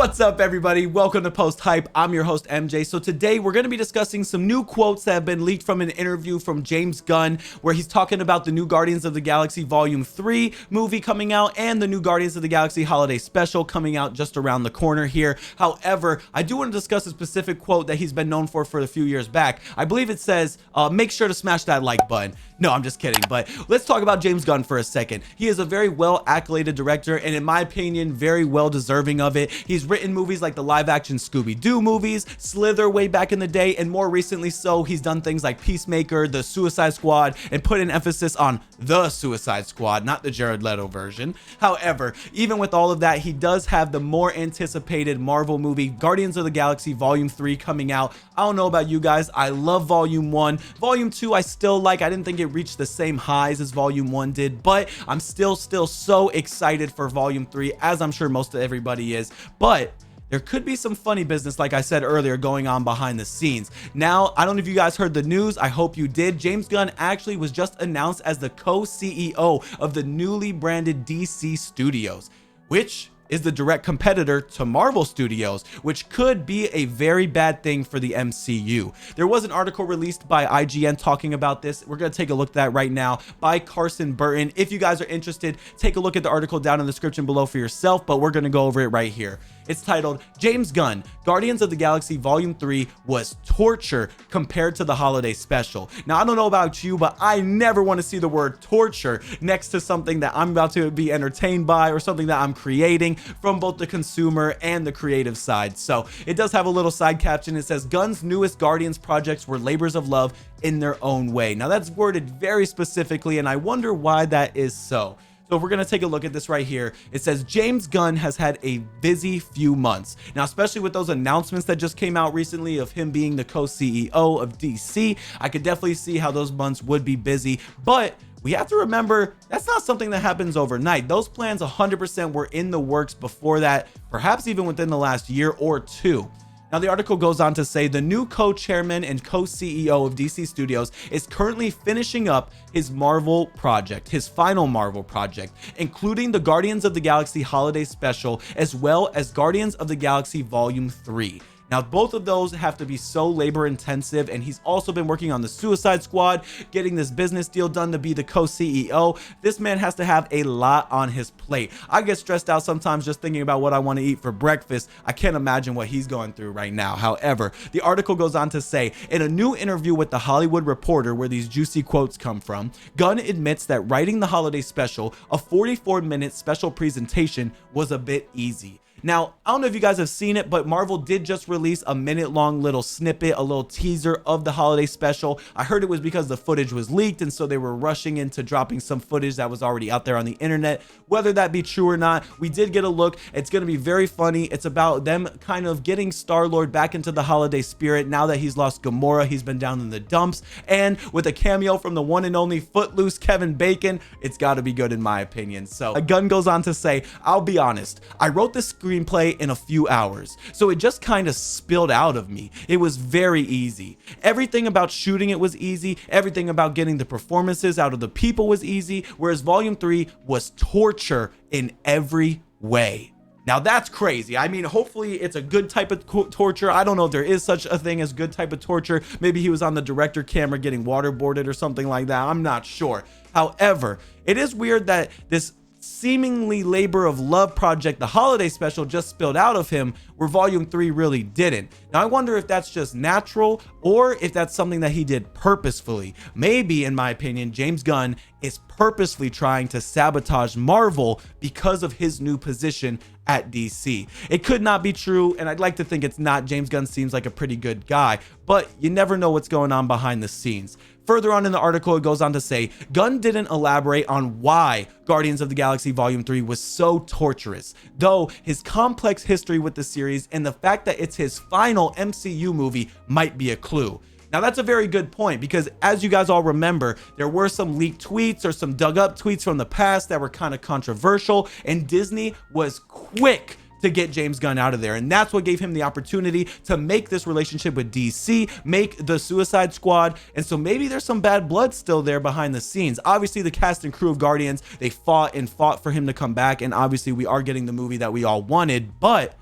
What's up, everybody? Welcome to Post Hype. I'm your host, MJ. So today we're going to be discussing some new quotes that have been leaked from an interview from James Gunn, where he's talking about the new Guardians of the Galaxy Volume 3 movie coming out and the new Guardians of the Galaxy Holiday Special coming out just around the corner here. However, I do want to discuss a specific quote that he's been known for a few years back. I believe it says, make sure to smash that like button. No, I'm just kidding. But let's talk about James Gunn for a second. He is a very well accoladed director, and in my opinion, very well deserving of it. He's written movies like the live action Scooby-Doo movies, Slither way back in the day, and more recently so, he's done things like Peacemaker, The Suicide Squad, and put an emphasis on The Suicide Squad, not the Jared Leto version. However, even with all of that, he does have the more anticipated Marvel movie, Guardians of the Galaxy Volume 3 coming out. I don't know about you guys. I love Volume 1. Volume 2, I still like. I didn't think it reached the same highs as Volume 1 did, but I'm still so excited for Volume 3, as I'm sure most of everybody is. But there could be some funny business, like I said earlier, going on behind the scenes. Now, I don't know if you guys heard the news. I hope you did. James Gunn actually was just announced as the co-CEO of the newly branded DC Studios, which is the direct competitor to Marvel Studios, which could be a very bad thing for the MCU. There was an article released by IGN talking about this. We're going to take a look at that right now by Carson Burton. If you guys are interested, take a look at the article down in the description below for yourself, but we're going to go over it right here. It's titled, James Gunn, Guardians of the Galaxy Volume 3 was torture compared to the holiday special. Now, I don't know about you, but I never want to see the word torture next to something that I'm about to be entertained by or something that I'm creating from both the consumer and the creative side. So it does have a little side caption. It says, Gunn's newest Guardians projects were labors of love in their own way. Now, that's worded very specifically, and I wonder why that is so. So we're going to take a look at this right here. It says James Gunn has had a busy few months. Now, especially with those announcements that just came out recently of him being the co-CEO of DC, I could definitely see how those months would be busy. But we have to remember that's not something that happens overnight. Those plans 100% were in the works before that, perhaps even within the last year or two. Now, the article goes on to say the new co-chairman and co-CEO of DC Studios is currently finishing up his Marvel project, his final Marvel project, including the Guardians of the Galaxy Holiday Special, as well as Guardians of the Galaxy Volume 3. Now, both of those have to be so labor intensive, and he's also been working on the Suicide Squad, getting this business deal done to be the co-CEO. This man has to have a lot on his plate. I get stressed out sometimes just thinking about what I want to eat for breakfast. I can't imagine what he's going through right now. However, the article goes on to say, in a new interview with The Hollywood Reporter, where these juicy quotes come from, Gunn admits that writing the holiday special, a 44-minute special presentation, was a bit easy. Now, I don't know if you guys have seen it, but Marvel did just release a minute-long little snippet, a little teaser of the holiday special. I heard it was because the footage was leaked, and so they were rushing into dropping some footage that was already out there on the internet. Whether that be true or not, we did get a look. It's going to be very funny. It's about them kind of getting Star-Lord back into the holiday spirit now that he's lost Gamora. He's been down in the dumps, and with a cameo from the one and only Footloose Kevin Bacon, it's got to be good in my opinion. So Gunn goes on to say, I'll be honest, I wrote this screenplay in a few hours, so it just kind of spilled out of me. It was very easy. Everything about shooting it was easy. Everything about getting the performances out of the people was easy, whereas Volume 3 was torture in every way. Now, that's crazy. I mean, hopefully it's a good type of torture. I don't know if there is such a thing as good type of torture. Maybe he was on the director camera getting waterboarded or something like that. I'm not sure. However, it is weird that this seemingly labor of love project, the holiday special, just spilled out of him, where Volume 3 really didn't. Now, I wonder if that's just natural or if that's something that he did purposefully. Maybe, in my opinion, James Gunn is purposely trying to sabotage Marvel because of his new position at DC. It could not be true, and I'd like to think it's not. James Gunn seems like a pretty good guy, but you never know what's going on behind the scenes. Further on in the article, it goes on to say, Gunn didn't elaborate on why Guardians of the Galaxy Volume 3 was so torturous, though his complex history with the series and the fact that it's his final MCU movie might be a clue. Now, that's a very good point, because as you guys all remember, there were some leaked tweets or some dug up tweets from the past that were kind of controversial, and Disney was quick to get James Gunn out of there. And that's what gave him the opportunity to make this relationship with DC, make the Suicide Squad. And so maybe there's some bad blood still there behind the scenes. Obviously, the cast and crew of Guardians, they fought for him to come back. And obviously we are getting the movie that we all wanted, but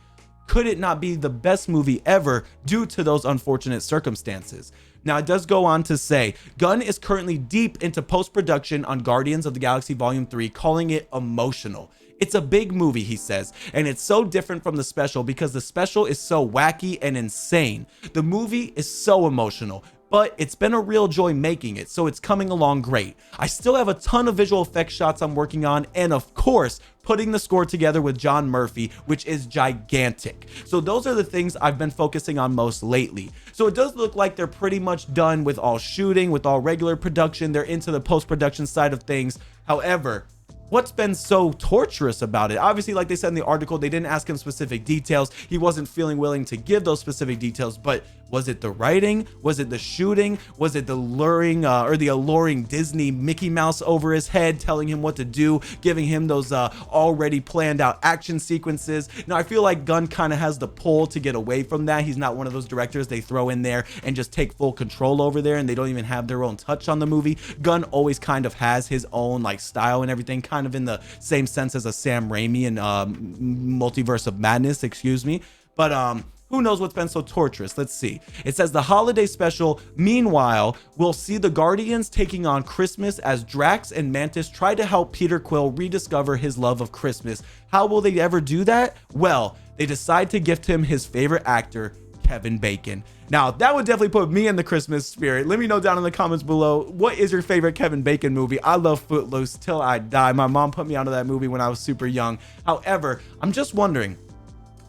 could it not be the best movie ever due to those unfortunate circumstances? Now, it does go on to say, Gunn is currently deep into post-production on Guardians of the Galaxy Volume 3, calling it emotional. It's a big movie, he says, and it's so different from the special because the special is so wacky and insane. The movie is so emotional, but it's been a real joy making it, so it's coming along great. I still have a ton of visual effects shots I'm working on, and of course, putting the score together with John Murphy, which is gigantic. So those are the things I've been focusing on most lately. So it does look like they're pretty much done with all shooting, with all regular production. They're into the post-production side of things. However, what's been so torturous about it? Obviously, like they said in the article, they didn't ask him specific details. He wasn't feeling willing to give those specific details, but was it the writing? Was it the shooting? Was it the luring or the alluring Disney Mickey Mouse over his head, telling him what to do, giving him those already planned out action sequences? Now, I feel like Gunn kind of has the pull to get away from that. He's not one of those directors they throw in there and just take full control over there, and they don't even have their own touch on the movie. Gunn always kind of has his own like style and everything, kind of in the same sense as a Sam Raimi and Multiverse of Madness, excuse me. But who knows what's been so torturous? Let's see. It says the holiday special, meanwhile, we'll see the Guardians taking on Christmas as Drax and Mantis try to help Peter Quill rediscover his love of Christmas. How will they ever do that? Well, they decide to gift him his favorite actor, Kevin Bacon. Now, that would definitely put me in the Christmas spirit. Let me know down in the comments below, what is your favorite Kevin Bacon movie? I love Footloose till I die. My mom put me onto that movie when I was super young. However, I'm just wondering,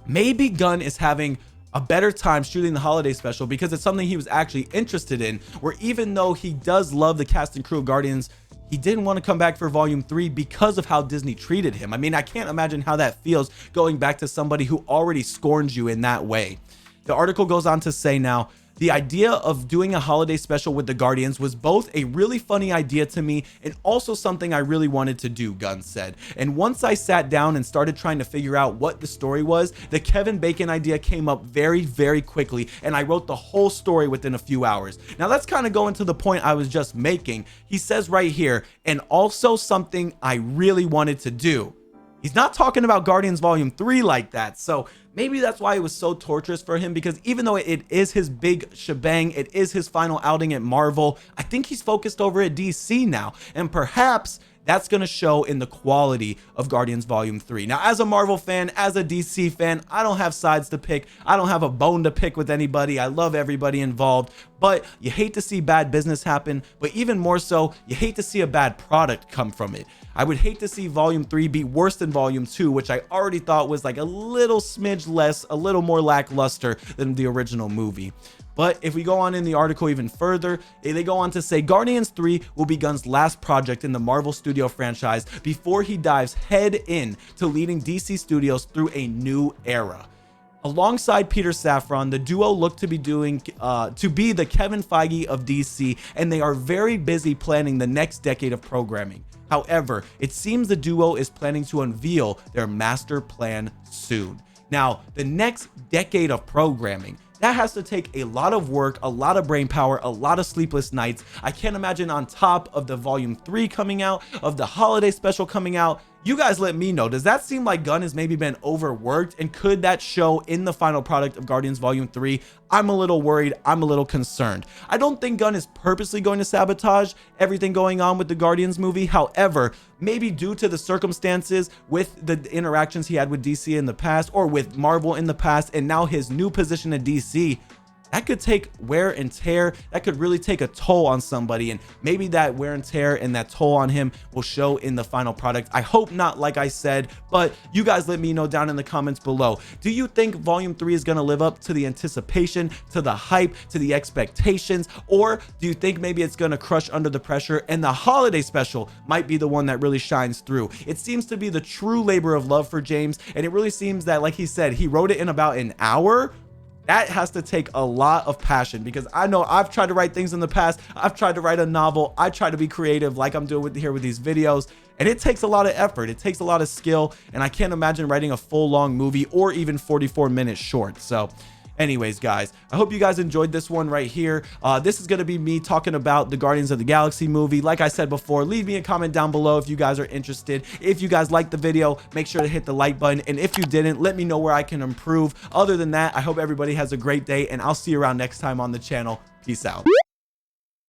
maybe Gunn is having a better time shooting the holiday special because it's something he was actually interested in, where even though he does love the cast and crew of Guardians, he didn't want to come back for Volume 3 because of how Disney treated him. I mean, I can't imagine how that feels going back to somebody who already scorns you in that way. The article goes on to say now, the idea of doing a holiday special with the Guardians was both a really funny idea to me and also something I really wanted to do, Gunn said. And once I sat down and started trying to figure out what the story was, the Kevin Bacon idea came up very, very quickly, and I wrote the whole story within a few hours. Now that's kind of going to the point I was just making. He says right here, and also something I really wanted to do. He's not talking about Guardians Volume 3 like that, so maybe that's why it was so torturous for him, because even though it is his big shebang, it is his final outing at Marvel, I think he's focused over at DC now, and perhaps that's going to show in the quality of Guardians Volume 3. Now, as a Marvel fan, as a DC fan, I don't have sides to pick. I don't have a bone to pick with anybody. I love everybody involved, but you hate to see bad business happen, but even more so, you hate to see a bad product come from it. I would hate to see Volume 3 be worse than Volume 2, which I already thought was like a little smidge less, a little more lackluster than the original movie. But if we go on in the article even further, they go on to say Guardians 3 will be Gunn's last project in the Marvel Studio franchise before he dives head in to leading DC Studios through a new era. Alongside Peter Safran, the duo look to be the Kevin Feige of DC, and they are very busy planning the next decade of programming. However, it seems the duo is planning to unveil their master plan soon. Now, the next decade of programming, that has to take a lot of work, a lot of brain power, a lot of sleepless nights. I can't imagine on top of the Volume 3 coming out, of the holiday special coming out. You guys let me know. Does that seem like Gunn has maybe been overworked? And could that show in the final product of Guardians Volume 3? I'm a little worried. I'm a little concerned. I don't think Gunn is purposely going to sabotage everything going on with the Guardians movie. However, maybe due to the circumstances with the interactions he had with DC in the past, or with Marvel in the past, and now his new position at DC, that could take wear and tear. That could really take a toll on somebody, and maybe that wear and tear and that toll on him will show in the final product. I hope not, like I said, but you guys let me know down in the comments below. Do you think Volume 3 is going to live up to the anticipation, to the hype, to the expectations, or do you think maybe it's going to crush under the pressure and the holiday special might be the one that really shines through? It seems to be the true labor of love for James, and it really seems that, like he said, he wrote it in about an hour. That has to take a lot of passion, because I know I've tried to write things in the past. I've tried to write a novel. I try to be creative like I'm doing here with these videos, and it takes a lot of effort. It takes a lot of skill, and I can't imagine writing a full long movie or even 44-minute short. So Anyways, guys, I hope you guys enjoyed this one right here. This is going to be me talking about the Guardians of the Galaxy movie. Like I said before, leave me a comment down below if you guys are interested. If you guys liked the video, make sure to hit the like button. And if you didn't, let me know where I can improve. Other than that, I hope everybody has a great day, and I'll see you around next time on the channel. Peace out.